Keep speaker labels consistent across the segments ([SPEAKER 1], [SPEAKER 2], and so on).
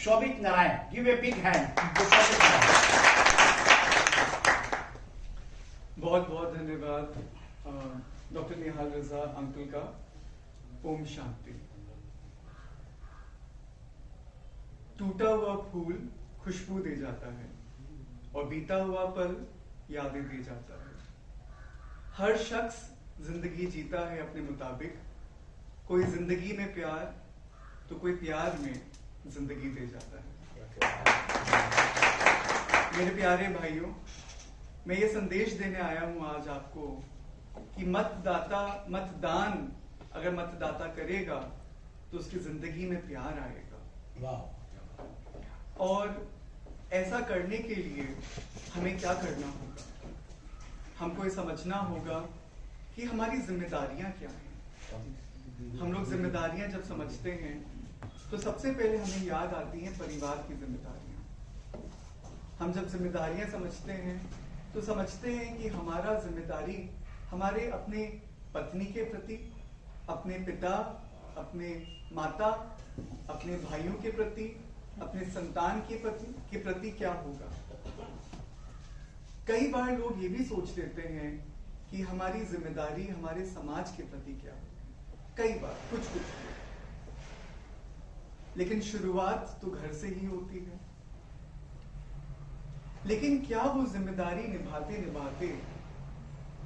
[SPEAKER 1] Shobhit Narayan, give a big hand to Shobhit Narayan.
[SPEAKER 2] बहुत बहुत धन्यवाद डॉक्टर निहाल रजा अंकल का। ओम शांति। टूटा हुआ फूल खुशबू दे जाता है और बीता हुआ पल यादें दे जाता है। हर शख्स जिंदगी जीता है अपने मुताबिक, कोई जिंदगी में प्यार तो कोई प्यार में जिंदगी दे जाता है। मेरे प्यारे भाइयों, मैं ये संदेश देने आया हूं आज आपको कि मतदान अगर मतदाता करेगा तो उसकी जिंदगी में प्यार आएगा। और ऐसा करने के लिए हमें क्या करना होगा? हमको ये समझना होगा कि हमारी जिम्मेदारियां क्या हैं। हम लोग जिम्मेदारियां जब समझते हैं तो सबसे पहले हमें याद आती हैं परिवार की जिम्मेदारियां। हम जब जिम्मेदारियां समझते हैं तो समझते हैं कि हमारा जिम्मेदारी हमारे अपने पत्नी के प्रति, अपने पिता, अपने माता, अपने भाइयों के प्रति, अपने संतान के प्रति क्या होगा। कई बार लोग ये भी सोच लेते हैं कि हमारी जिम्मेदारी हमारे समाज के प्रति क्या होगी। कई बार कुछ लेकिन शुरुआत तो घर से ही होती है। लेकिन क्या वो जिम्मेदारी निभाते निभाते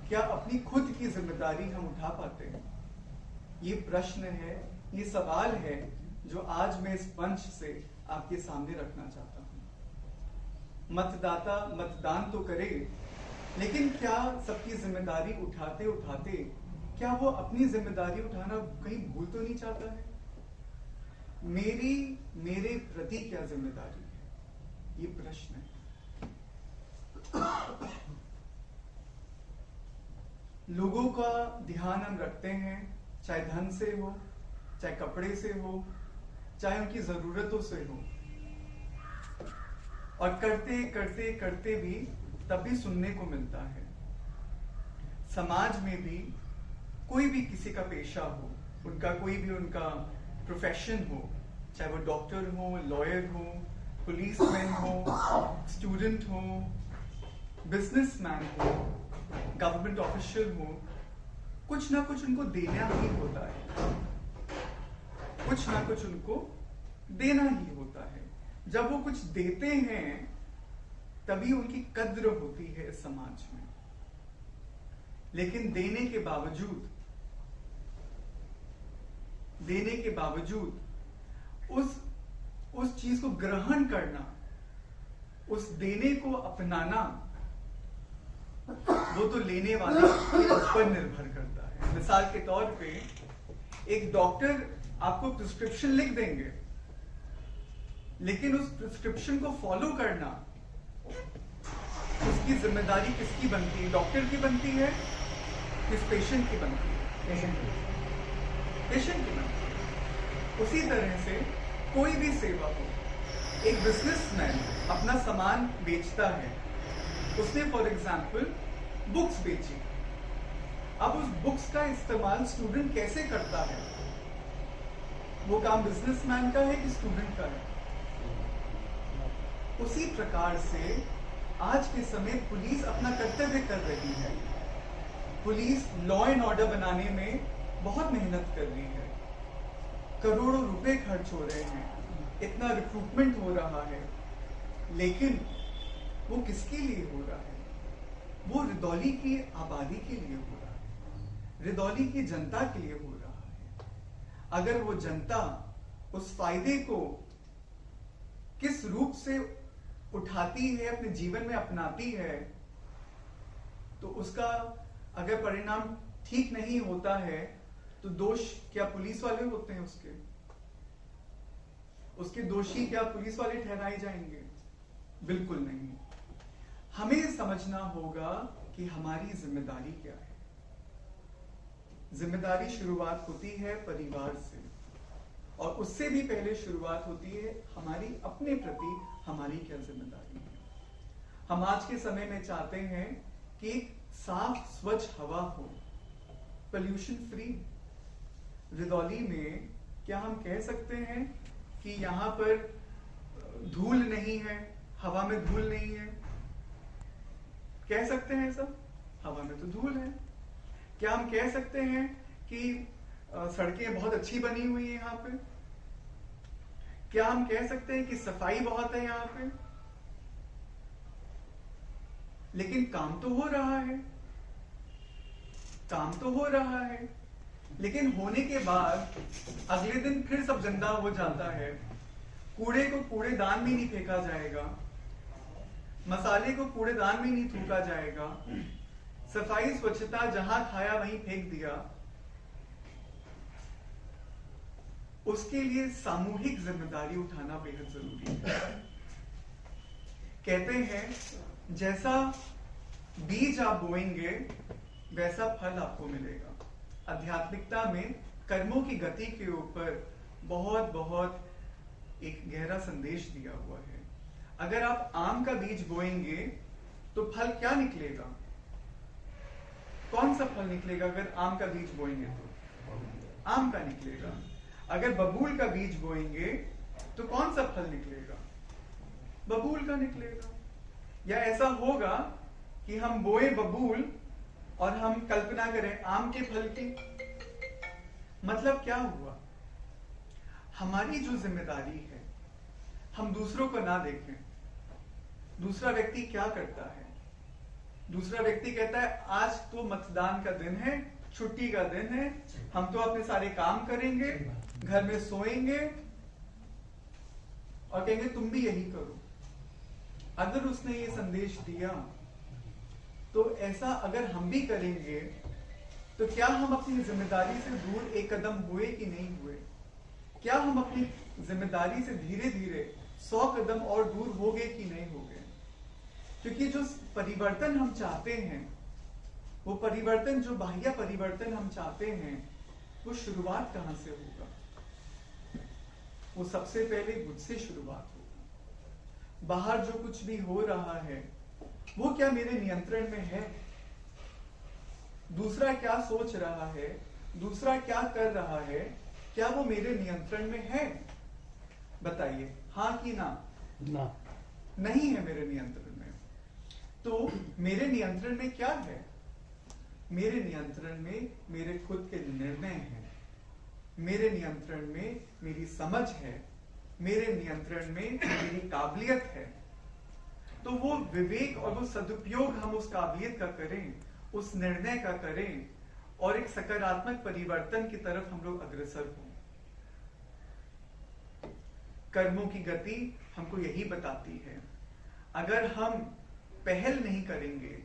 [SPEAKER 2] क्या अपनी खुद की जिम्मेदारी हम उठा पाते हैं? ये प्रश्न है, ये सवाल है जो आज मैं इस मंच से आपके सामने रखना चाहता हूं। मतदाता मतदान तो करे, लेकिन क्या सबकी जिम्मेदारी उठाते उठाते क्या वो अपनी जिम्मेदारी उठाना कहीं भूल तो नहीं चाहता है? मेरे प्रति क्या जिम्मेदारी है? ये प्रश्न है। लोगों का ध्यान हम रखते हैं, चाहे धन से हो, चाहे कपड़े से हो, चाहे उनकी जरूरतों से हो, और करते करते करते भी तब भी सुनने को मिलता है। समाज में भी कोई भी किसी का पेशा हो, उनका कोई भी उनका प्रोफेशन हो, चाहे वो डॉक्टर हो, लॉयर हो, पुलिसमैन हो, स्टूडेंट हो, बिजनेसमैन हो, गवर्नमेंट ऑफिशियल हो, कुछ ना कुछ उनको देना ही होता है। कुछ ना कुछ उनको देना ही होता है। जब वो कुछ देते हैं तभी उनकी कद्र होती है इस समाज में। लेकिन देने के बावजूद उस चीज को ग्रहण करना, उस देने को अपनाना, वो तो लेने वाले के ऊपर निर्भर करता है। मिसाल के तौर पे एक डॉक्टर आपको प्रिस्क्रिप्शन लिख देंगे, लेकिन उस प्रिस्क्रिप्शन को फॉलो करना उसकी जिम्मेदारी किसकी बनती है? डॉक्टर की बनती है, किस पेशेंट की बनती है? पेशेंट की बनती है। उसी तरह से कोई भी सेवा हो, एक बिजनेसमैन अपना सामान बेचता है, उसने फॉर एग्जाम्पल बुक्स बेची। अब उस बुक्स का इस्तेमाल स्टूडेंट कैसे करता है? वो काम बिजनेसमैन का है कि स्टूडेंट का है? उसी प्रकार से आज के समय पुलिस अपना कर्तव्य कर रही है। पुलिस लॉ एंड ऑर्डर बनाने में बहुत मेहनत कर रही है। करोड़ों रुपए खर्च हो रहे हैं, इतना रिक्रूटमेंट हो रहा है, लेकिन वो किसके लिए हो रहा है? वो रिदौली की आबादी के लिए हो रहा है, रिदौली की जनता के लिए हो रहा है। अगर वो जनता उस फायदे को किस रूप से उठाती है, अपने जीवन में अपनाती है, तो उसका अगर परिणाम ठीक नहीं होता है तो दोष क्या पुलिस वाले होते हैं? उसके दोषी क्या पुलिस वाले ठहराए जाएंगे? बिल्कुल नहीं। हमें समझना होगा कि हमारी जिम्मेदारी क्या है। जिम्मेदारी शुरुआत होती है परिवार से, और उससे भी पहले शुरुआत होती है हमारी अपने प्रति हमारी क्या जिम्मेदारी है। हम आज के समय में चाहते हैं कि एक साफ स्वच्छ हवा हो, पोल्यूशन फ्री। रिदौली में क्या हम कह सकते हैं कि यहाँ पर धूल नहीं है, हवा में धूल नहीं है, कह सकते हैं सब? हवा में तो धूल है। क्या हम कह सकते हैं कि सड़कें बहुत अच्छी बनी हुई है यहाँ पे? क्या हम कह सकते हैं कि सफाई बहुत है यहाँ पे? लेकिन काम तो हो रहा है, काम तो हो रहा है, लेकिन होने के बाद अगले दिन फिर सब गंदा हो जाता है। कूड़े को कूड़ेदान में नहीं फेंका जाएगा, मसाले को कूड़ेदान में नहीं थूका जाएगा, सफाई स्वच्छता जहां खाया वहीं फेंक दिया। उसके लिए सामूहिक जिम्मेदारी उठाना बेहद जरूरी है। कहते हैं जैसा बीज आप बोएंगे वैसा फल आपको मिलेगा। आध्यात्मिकता में कर्मों की गति के ऊपर बहुत बहुत एक गहरा संदेश दिया हुआ है। अगर आप आम का बीज बोएंगे तो फल क्या निकलेगा? कौन सा फल निकलेगा? अगर आम का बीज बोएंगे तो आम का निकलेगा। अगर बबूल का बीज बोएंगे तो कौन सा फल निकलेगा? बबूल का निकलेगा। या ऐसा होगा कि हम बोए बबूल और हम कल्पना करें आम के फल की? मतलब क्या हुआ? हमारी जो जिम्मेदारी है, हम दूसरों को ना देखें। दूसरा व्यक्ति क्या करता है? दूसरा व्यक्ति कहता है आज तो मतदान का दिन है, छुट्टी का दिन है, हम तो अपने सारे काम करेंगे, घर में सोएंगे और कहेंगे तुम भी यही करो। अगर उसने ये संदेश दिया तो ऐसा अगर हम भी करेंगे तो क्या हम अपनी जिम्मेदारी से दूर एक कदम हुए कि नहीं हुए? क्या हम अपनी जिम्मेदारी से धीरे धीरे 100 कदम और दूर हो गए कि नहीं हो गए? क्योंकि जो परिवर्तन हम चाहते हैं, वो परिवर्तन, जो बाह्य परिवर्तन हम चाहते हैं, वो शुरुआत कहां से होगा? वो सबसे पहले मुझसे शुरुआत होगी। बाहर जो कुछ भी हो रहा है वो क्या मेरे नियंत्रण में है? दूसरा क्या सोच रहा है, दूसरा क्या कर रहा है, क्या वो मेरे नियंत्रण में है? बताइए, हाँ कि ना?
[SPEAKER 3] ना।
[SPEAKER 2] नहीं है मेरे नियंत्रण में। तो मेरे नियंत्रण में क्या है? मेरे नियंत्रण में मेरे खुद के निर्णय हैं, मेरे नियंत्रण में मेरी समझ है, मेरे नियंत्रण में मेरी काबिलियत है। तो वो विवेक और वो सदुपयोग हम उस काबिलियत का करें, उस निर्णय का करें और एक सकारात्मक परिवर्तन की तरफ हम लोग अग्रसर हों। कर्मों की गति हमको यही बताती है। अगर हम पहल नहीं करेंगे,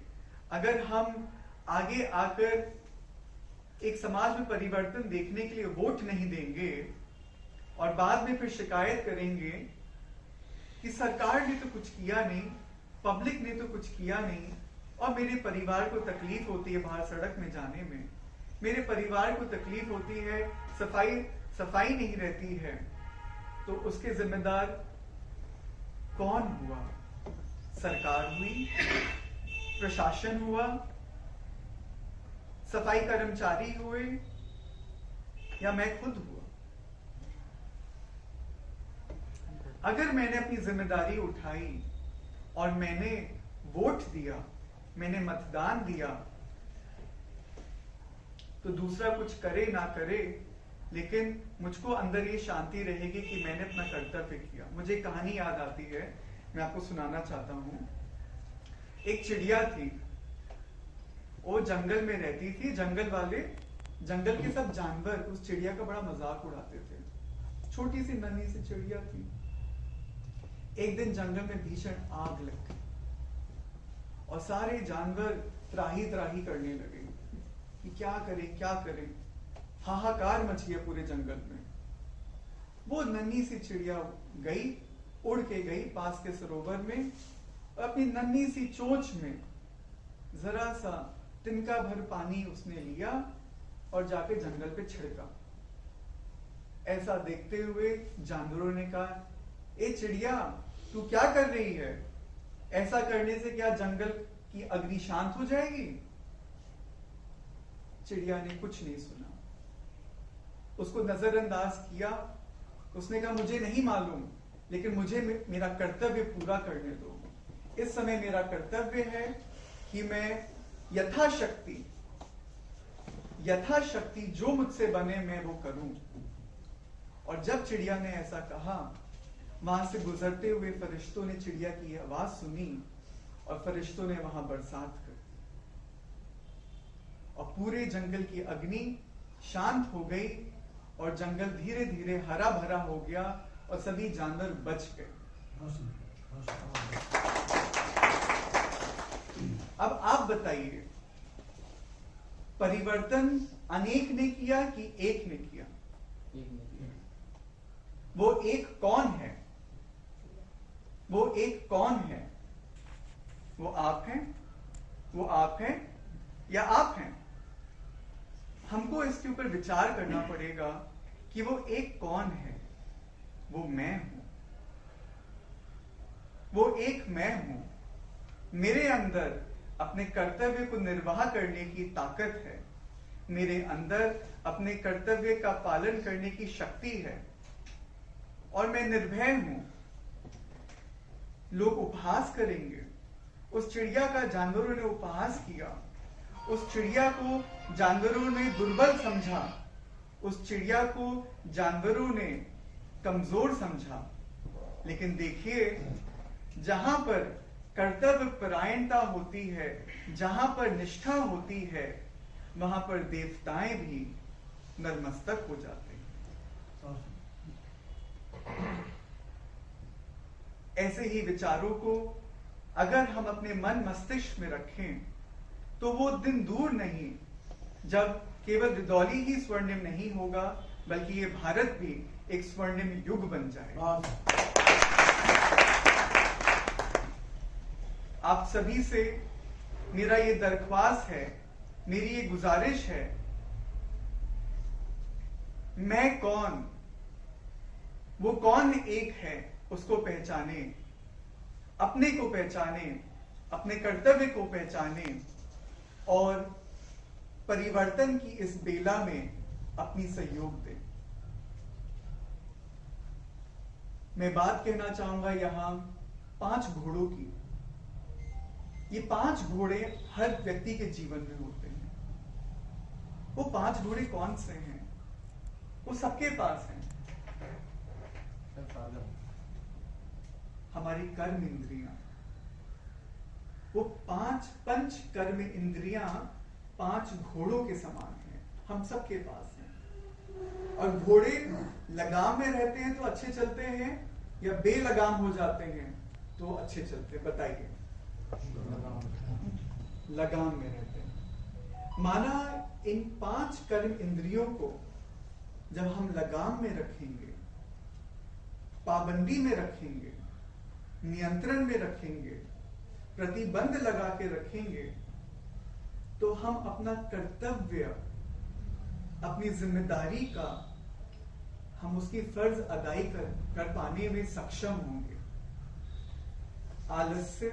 [SPEAKER 2] अगर हम आगे आकर एक समाज में परिवर्तन देखने के लिए वोट नहीं देंगे और बाद में फिर शिकायत करेंगे कि सरकार ने तो कुछ किया नहीं, पब्लिक ने तो कुछ किया नहीं और मेरे परिवार को तकलीफ होती है बाहर सड़क में जाने में, मेरे परिवार को तकलीफ होती है, सफाई नहीं रहती है, तो उसके जिम्मेदार कौन हुआ? सरकार हुई, प्रशासन हुआ, सफाई कर्मचारी हुए या मैं खुद हुआ? अगर मैंने अपनी जिम्मेदारी उठाई और मैंने वोट दिया, मैंने मतदान दिया, तो दूसरा कुछ करे ना करे, लेकिन मुझको अंदर ये शांति रहेगी कि मैंने अपना कर्तव्य किया। मुझे एक कहानी याद आती है, मैं आपको सुनाना चाहता हूं। एक चिड़िया थी, वो जंगल में रहती थी। जंगल वाले, जंगल के सब जानवर उस चिड़िया का बड़ा मजाक उड़ाते थे। छोटी सी नन्ही सी चिड़िया थी। एक दिन जंगल में भीषण आग लग गई और सारे जानवर त्राही त्राही करने लगे कि क्या करें क्या करें। हाहाकार मच गया पूरे जंगल में। वो नन्ही सी चिड़िया गई, उड़ के गई पास के सरोवर में, अपनी नन्ही सी चोंच में जरा सा तिनका भर पानी उसने लिया और जाके जंगल पे छिड़का। ऐसा देखते हुए जानवरों ने कहा, ए चिड़िया तू क्या कर रही है? ऐसा करने से क्या जंगल की अग्नि शांत हो जाएगी? चिड़िया ने कुछ नहीं सुना, उसको नजरअंदाज किया। उसने कहा मुझे नहीं मालूम, लेकिन मुझे मेरा कर्तव्य पूरा करने दो। इस समय मेरा कर्तव्य है कि मैं यथाशक्ति जो मुझसे बने मैं वो करूं। और जब चिड़िया ने ऐसा कहा, वहां से गुजरते हुए फरिश्तों ने चिड़िया की आवाज सुनी और फरिश्तों ने वहां बरसात कर, और पूरे जंगल की अग्नि शांत हो गई और जंगल धीरे धीरे हरा भरा हो गया और सभी जानवर बच गए। अब आप बताइए, परिवर्तन अनेक ने किया कि एक ने किया? वो एक कौन है? वो एक कौन है? वो आप हैं? वो आप हैं या आप हैं? हमको इसके ऊपर विचार करना पड़ेगा कि वो एक कौन है। वो मैं हूं। वो एक मैं हूं। मेरे अंदर अपने कर्तव्य को निर्वाह करने की ताकत है। मेरे अंदर अपने कर्तव्य का पालन करने की शक्ति है और मैं निर्भय हूं। लोग उपहास करेंगे। उस चिड़िया का जानवरों ने उपहास किया। उस चिड़िया को जानवरों ने दुर्बल समझा। उस चिड़िया को जानवरों ने कमजोर समझा। लेकिन देखिए, जहां पर कर्तव्य परायणता होती है, जहां पर निष्ठा होती है, वहां पर देवताएं भी नतमस्तक हो जाते हैं। ऐसे ही विचारों को अगर हम अपने मन मस्तिष्क में रखें तो वो दिन दूर नहीं जब केवल दिदौली ही स्वर्णिम नहीं होगा, बल्कि ये भारत भी एक स्वर्णिम युग बन जाएगा। आप सभी से मेरा ये दरख्वास्त है, मेरी ये गुजारिश है, मैं कौन, वो कौन एक है, उसको पहचाने, अपने को पहचाने, अपने कर्तव्य को पहचाने और परिवर्तन की इस बेला में अपनी सहयोग दें। मैं बात कहना चाहूंगा यहां 5 घोड़ों की। ये 5 घोड़े हर व्यक्ति के जीवन में होते हैं। वो 5 घोड़े कौन से हैं? वो सबके पास हैं। हमारी कर्म इंद्रियां, वो 5 पंच कर्म इंद्रियां 5 घोड़ों के समान हैं, हम सबके पास हैं। और घोड़े लगाम में रहते हैं तो अच्छे चलते हैं या बेलगाम हो जाते हैं तो अच्छे चलते हैं? बताइए। लगाम में रहते हैं। माना इन 5 कर्म इंद्रियों को जब हम लगाम में रखेंगे, पाबंदी में रखेंगे, नियंत्रण में रखेंगे, प्रतिबंध लगा के रखेंगे, तो हम अपना कर्तव्य, अपनी जिम्मेदारी का, हम उसकी फर्ज अदाई कर पाने में सक्षम होंगे। आलस्य,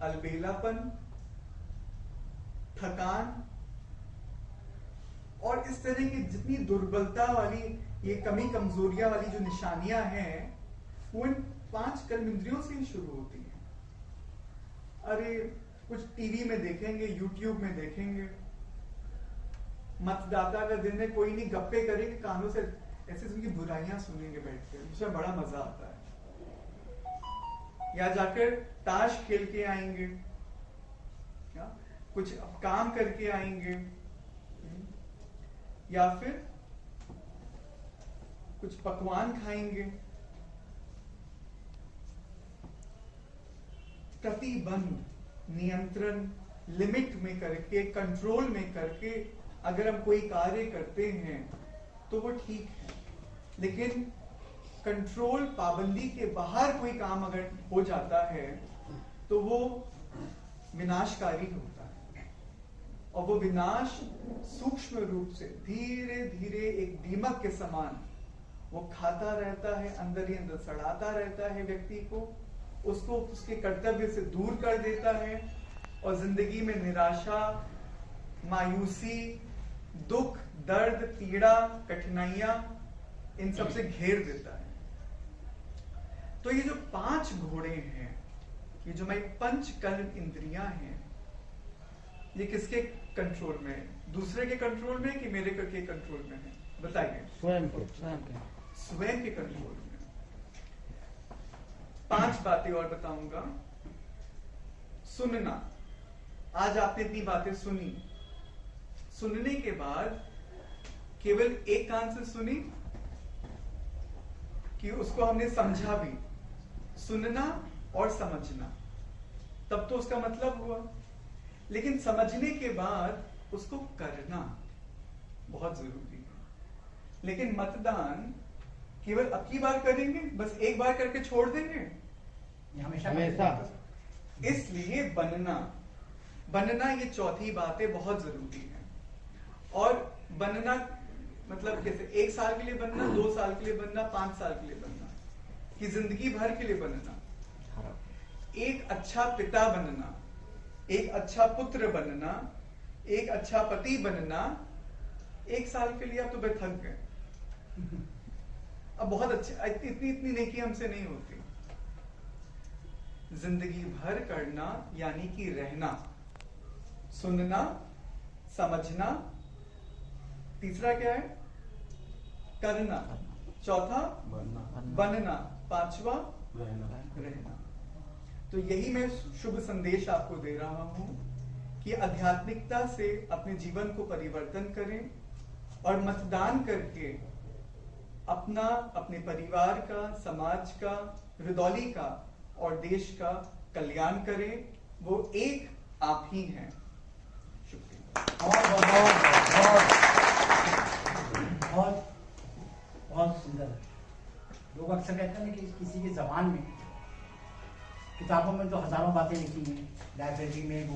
[SPEAKER 2] अलबेलापन, थकान और इस तरह की जितनी दुर्बलता वाली, ये कमी कमजोरियां वाली जो निशानियां हैं, वो इन 5 कर्म इंद्रियों से ही शुरू होती हैं। अरे कुछ टीवी में देखेंगे, यूट्यूब में देखेंगे, मतदाता का दिन है, कोई नहीं, गप्पे करेंगे कानों से, ऐसे उनकी बुराइयां सुनेंगे बैठ कर, उसमें बड़ा मजा आता है। या जाकर ताश खेल के आएंगे, कुछ काम करके आएंगे, या फिर कुछ पकवान खाएंगे। प्रतिबंध, नियंत्रण, लिमिट में करके, कंट्रोल में करके अगर हम कोई कार्य करते हैं तो वो ठीक है। लेकिन कंट्रोल, पाबंदी के बाहर कोई काम अगर हो जाता है तो वो विनाशकारी होता है। और वो विनाश सूक्ष्म रूप से धीरे धीरे एक दीमक के समान वो खाता रहता है, अंदर ही अंदर सड़ाता रहता है व्यक्ति को, उसको उसके कर्तव्य से दूर कर देता है और जिंदगी में निराशा, मायूसी, दुख, दर्द, पीड़ा, कठिनाइयां, इन सब से घेर देता है। तो ये जो 5 घोड़े हैं, ये जो मैं पंच कर्म इंद्रियां हैं, ये किसके कंट्रोल में है? दूसरे के कंट्रोल में कि मेरे के कंट्रोल में है? बताइए।
[SPEAKER 3] स्वयं के
[SPEAKER 2] स्वयं के कंट्रोल में। 5 बातें और बताऊंगा। सुनना, आज आपने इतनी बातें सुनी, सुनने के बाद केवल एक कान से सुनी कि उसको हमने समझा भी? सुनना और समझना, तब तो उसका मतलब हुआ। लेकिन समझने के बाद उसको करना बहुत जरूरी है। लेकिन मतदान केवल अब की बार करेंगे, बस एक बार करके छोड़ देंगे?
[SPEAKER 3] हमेशा।
[SPEAKER 2] इसलिए बनना ये चौथी बात है, बहुत जरूरी है। और बनना मतलब कैसे? 1 साल के लिए बनना, 2 साल के लिए बनना, 5 साल के लिए बनना, कि जिंदगी भर के लिए बनना? एक अच्छा पिता बनना, एक अच्छा पुत्र बनना, एक अच्छा पति बनना, 1 साल के लिए आप तो थक गए। अब बहुत अच्छे, इतनी नेकी हमसे नहीं होती। जिंदगी भर करना यानी कि रहना, सुनना, समझना, तीसरा क्या है? करना, चौथा बनना, 5वां रहना। तो यही मैं शुभ संदेश आपको दे रहा हूं कि आध्यात्मिकता से अपने जीवन को परिवर्तन करें और मतदान करके अपना, अपने परिवार का, समाज का, रुदौली का और देश का कल्याण करें। वो एक आप ही हैं। शुक्रिया।
[SPEAKER 4] बहुत सुंदर। लोग अक्सर कहते हैं कि किसी की जबान में, किताबों में तो हजारों बातें लिखी हैं, लाइब्रेरी में